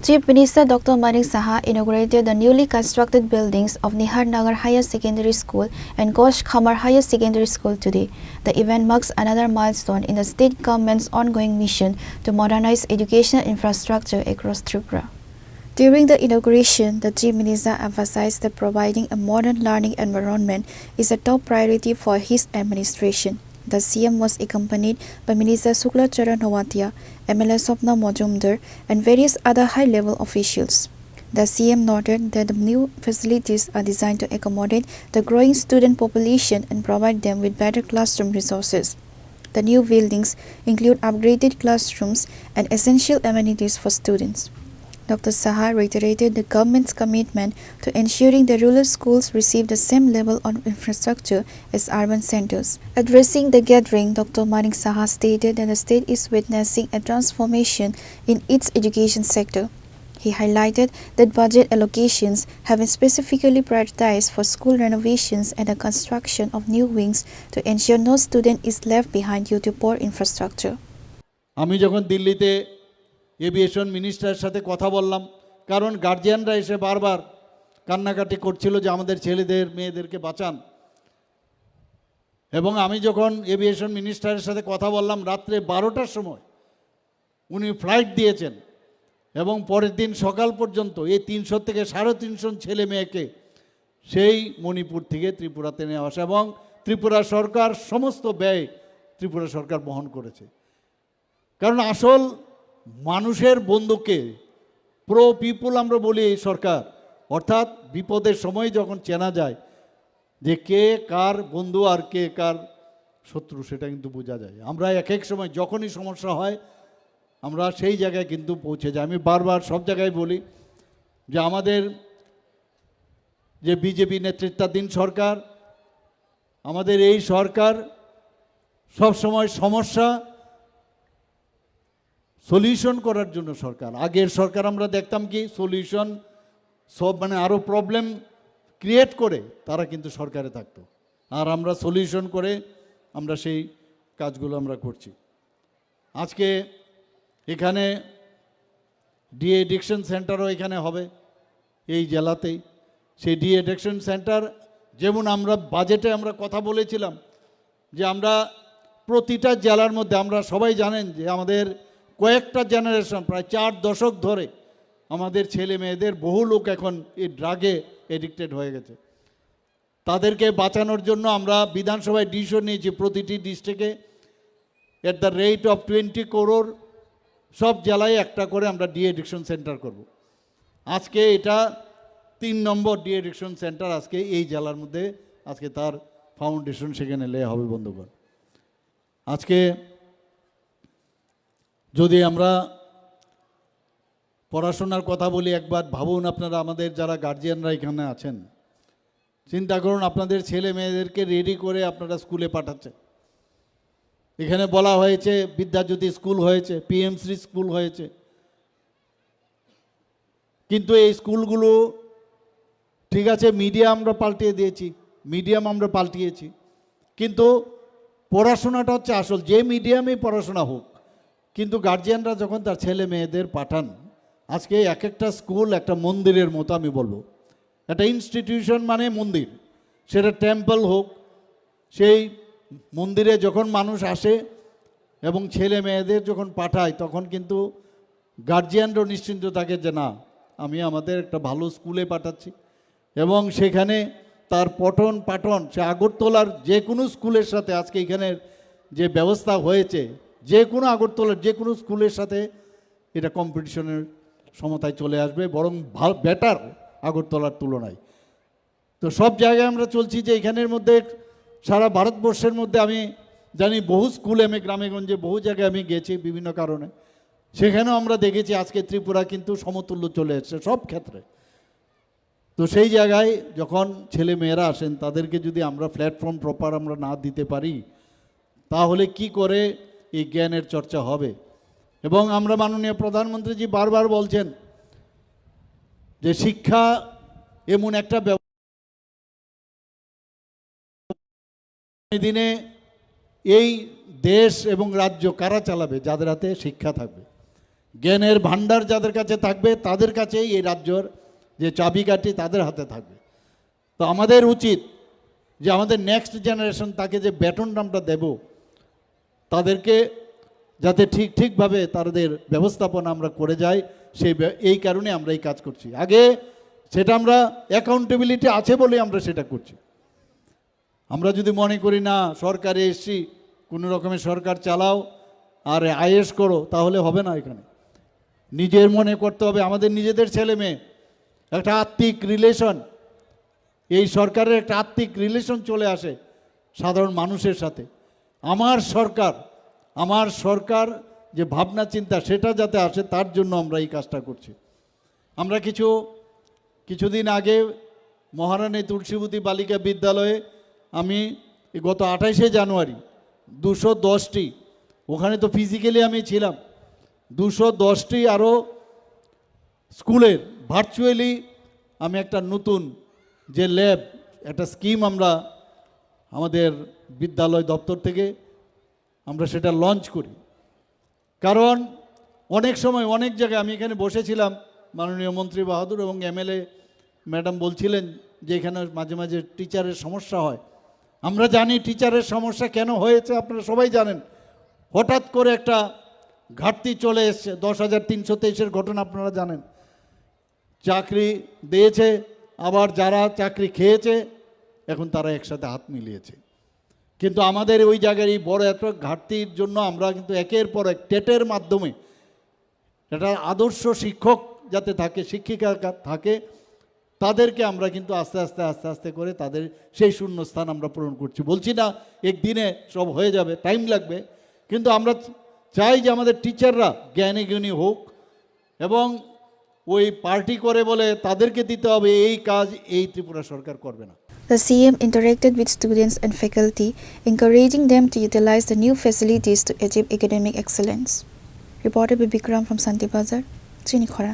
Chief Minister Dr. Manik Saha inaugurated the newly constructed buildings of Nihar Nagar Higher Secondary School and Kosh Khamar Higher Secondary School today. The event marks another milestone in the state government's ongoing mission to modernize educational infrastructure across Tripura. During the inauguration, the Chief Minister emphasized that providing a modern learning environment is a top priority for his administration. The CM was accompanied by Minister Shukla Charan Nawatia, MLA Swapna Majumdar, and various other high-level officials. The CM noted that the new facilities are designed to accommodate the growing student population and provide them with better classroom resources. The new buildings include upgraded classrooms and essential amenities for students. Dr. Saha reiterated the government's commitment to ensuring the rural schools receive the same level of infrastructure as urban centers. Addressing the gathering, Dr. Manik Saha stated that the state is witnessing a transformation in its education sector. He highlighted that budget allocations have been specifically prioritized for school renovations and the construction of new wings to ensure no student is left behind due to poor infrastructure. Aviation মিনিস্টারের সাথে কথা বললাম, কারণ গার্জিয়ানরা এসে বারবার কান্নাকাটি করছিল যে আমাদের ছেলেদের মেয়েদেরকে বাঁচান। এবং আমি যখন এভিয়েশন মিনিস্টারের সাথে কথা বললাম রাত্রে 12টার সময় উনি ফ্লাইট দিয়েছেন এবং পরের দিন সকাল পর্যন্ত এই 300 থেকে 350 ছেলে মেয়েকে সেই মণিপুর থেকে ত্রিপুরাতে নিয়ে আসা এবং ত্রিপুরা সরকার সমস্ত ব্যয় ত্রিপুরা সরকার বহন করেছে। কারণ আসল মানুষের বন্ধুকে প্রো পিপুল আমরা বলি এই সরকার, অর্থাৎ বিপদের সময় যখন চেনা যায় যে কে কার বন্ধু আর কে কার শত্রু সেটা কিন্তু বোঝা যায়। আমরা এক এক সময় যখনই সমস্যা হয় আমরা সেই জায়গায় কিন্তু পৌঁছে যাই। আমি বারবার সব জায়গায় বলি যে আমাদের যে বিজেপি নেতৃত্বাধীন সরকার, আমাদের এই সরকার সব সময় সমস্যা সলিউশন করার জন্য সরকার। আগের সরকার আমরা দেখতাম কি সলিউশন সব আরও প্রবলেম ক্রিয়েট করে তারা কিন্তু সরকারে থাকতো, আর আমরা সলিউশন করে আমরা সেই কাজগুলো আমরা করছি। আজকে এখানে ডি এডিকশন সেন্টারও এখানে হবে এই জেলাতেই। সেই ডি এডিকশন সেন্টার যেমন আমরা বাজেটে আমরা কথা বলেছিলাম যে আমরা প্রতিটা জেলার মধ্যে, আমরা সবাই জানেন যে আমাদের কয়েকটা জেনারেশন প্রায় 4 দশক ধরে আমাদের ছেলে মেয়েদের বহু লোক এখন এই ড্রাগে এডিক্টেড হয়ে গেছে। তাদেরকে বাঁচানোর জন্য আমরা বিধানসভায় ডিসিশন নিয়েছি প্রতিটি ডিস্ট্রিক্টে at the rate of 20 crore সব জেলায় একটা করে আমরা ডি এডিকশন সেন্টার করব। আজকে এটা 3 নম্বর ডি এডিকশন সেন্টার আজকে এই জেলার মধ্যে আজকে তার ফাউন্ডেশন সেখানে লে হবে বন্ধুগণ। আজকে যদি আমরা পড়াশোনার কথা বলি, একবার ভাবুন আপনারা, আমাদের যারা গার্জিয়ানরা এখানে আছেন চিন্তা করুন আপনাদের ছেলে মেয়েদেরকে রেডি করে আপনারা স্কুলে পাঠাচ্ছেন। এখানে বলা হয়েছে বিদ্যাজ্যোতি স্কুল হয়েছে, পিএমসি স্কুল হয়েছে, কিন্তু এই স্কুলগুলো ঠিক আছে মিডিয়াম আমরা পাল্টিয়ে দিয়েছি, মিডিয়াম আমরা পাল্টিয়েছি, কিন্তু পড়াশোনাটা হচ্ছে আসল। যে মিডিয়ামেই পড়াশোনা হোক, কিন্তু গার্জিয়ানরা যখন তার ছেলে মেয়েদের পাঠান, আজকে এক একটা স্কুল একটা মন্দিরের মতো আমি বলবো। একটা ইনস্টিটিউশন মানে মন্দির, সেটা টেম্পল হোক, সেই মন্দিরে যখন মানুষ আসে এবং ছেলে মেয়েদের যখন পাঠায় তখন কিন্তু গার্জিয়ানরাও নিশ্চিন্ত থাকে যে না আমি আমাদের একটা ভালো স্কুলে পাঠাচ্ছি। এবং সেখানে তার পঠন পাঠন সে আগরতলার যে কোনো স্কুলের সাথে আজকে এখানের যে ব্যবস্থা হয়েছে, যে কোনো আগরতলার যে কোনো স্কুলের সাথে এটা কম্পিটিশনের সমতায় চলে আসবে, বরং বেটার আগরতলার তুলনায়। তো সব জায়গায় আমরা চলছি যে এখানের মধ্যে সারা ভারতবর্ষের মধ্যে আমি জানি বহু স্কুলে আমি গ্রামেগঞ্জে বহু জায়গায় আমি গেছি বিভিন্ন কারণে, সেখানেও আমরা দেখেছি আজকে ত্রিপুরা কিন্তু সমতুল্য চলে এসছে সব ক্ষেত্রে। তো সেই জায়গায় যখন ছেলে মেয়েরা আসেন তাদেরকে যদি আমরা প্ল্যাটফর্ম প্রপার আমরা না দিতে পারি তাহলে কি করে এই জ্ঞানের চর্চা হবে। এবং আমরা মাননীয় প্রধানমন্ত্রীজি বারবার বলছেন যে শিক্ষা এমন একটা দিনে এই দেশ এবং রাজ্য কারা চালাবে? যাদের হাতে শিক্ষা থাকবে। জ্ঞানের ভাণ্ডার যাদের কাছে থাকবে তাদের কাছেই এই রাজ্যর যে চাবিকাঠি তাদের হাতে থাকবে। তো আমাদের উচিত যে আমাদের নেক্সট জেনারেশন তাকে যে ব্যাটনটা আমরা দেব, তাদেরকে যাতে ঠিকভাবে তাদের ব্যবস্থাপনা আমরা করে যাই, এই কারণে আমরা এই কাজ করছি। আগে সেটা আমরা অ্যাকাউন্টেবিলিটি আছে বলে আমরা সেটা করছি। আমরা যদি মনে করি না সরকারে এসছি কোনো রকমের সরকার চালাও আর আইএস করো, তাহলে হবে না। এখানে নিজের মনে করতে হবে, আমাদের নিজেদের ছেলে মেয়ে একটা আত্মিক রিলেশন, এই সরকারের একটা আত্মিক রিলেশন চলে আসে সাধারণ মানুষের সাথে। আমার সরকার যে ভাবনা চিন্তা সেটা যাতে আসে, তার জন্য আমরা এই কাজটা করছি। আমরা কিছুদিন আগে মহারানী তুলসীবতী বালিকা বিদ্যালয়ে আমি গত 28শে জানুয়ারি 210টি, ওখানে তো ফিজিক্যালি আমি ছিলাম, 210টি আরও স্কুলের ভার্চুয়ালি আমি একটা নতুন যে ল্যাব, একটা স্কিম আমরা আমাদের বিদ্যালয় দপ্তর থেকে আমরা সেটা লঞ্চ করি। কারণ অনেক সময় অনেক জায়গায় আমি এখানে বসেছিলাম, মাননীয় মন্ত্রী বাহাদুর এবং এমএলএ ম্যাডাম বলছিলেন যে এখানে মাঝে মাঝে টিচারের সমস্যা হয়। আমরা জানি টিচারের সমস্যা কেন হয়েছে, আপনারা সবাই জানেন। হঠাৎ করে একটা ঘাটতি চলে এসছে, 10,323-এর ঘটনা আপনারা জানেন। চাকরি দিয়েছে, আবার যারা চাকরি খেয়েছে এখন তারা একসাথে হাত মিলিয়েছে। কিন্তু আমাদের ওই জায়গায় এই বড় এত ঘাটতির জন্য আমরা কিন্তু একের পর এক টেটের মাধ্যমে একটা আদর্শ শিক্ষক যাতে থাকে, শিক্ষিকা থাকে, তাদেরকে আমরা কিন্তু আস্তে আস্তে করে তাদের সেই শূন্যস্থান আমরা পূরণ করছি। বলছি না একদিনে সব হয়ে যাবে, টাইম লাগবে, কিন্তু আমরা চাই যে আমাদের টিচাররা জ্ঞানী জ্ঞানী হোক, এবং ওই পার্টি করে বলে তাদেরকে দিতে হবে এই কাজ এই ত্রিপুরা সরকার করবে না। The CM interacted with students and faculty, encouraging them to utilize the new facilities to achieve academic excellence. Reported by Bikram from Santibazar, Chinikhara.